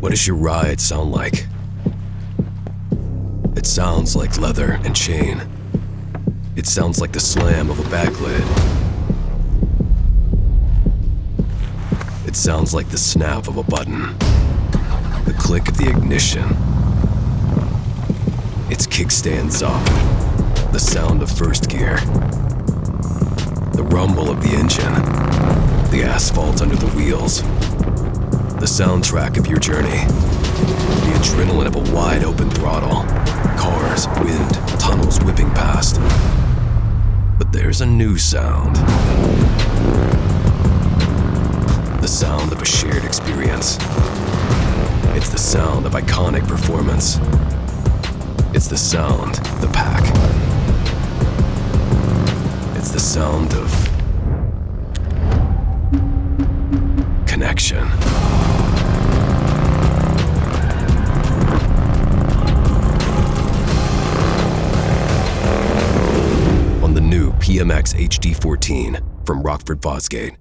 What does your ride sound like? It sounds like leather and chain. It sounds like the slam of a bag lid. It sounds like the snap of a button, the click of the ignition. Its kickstands up, the sound of first gear, the rumble of the engine, the asphalt under the wheels, the soundtrack of your journey, the adrenaline of a wide open throttle, cars, wind, tunnels whipping past. But there's a new sound. The sound of a shared experience. It's the sound of iconic performance. It's the sound of the pack. It's the sound of connection. On the new PMX HD14 from Rockford Fosgate.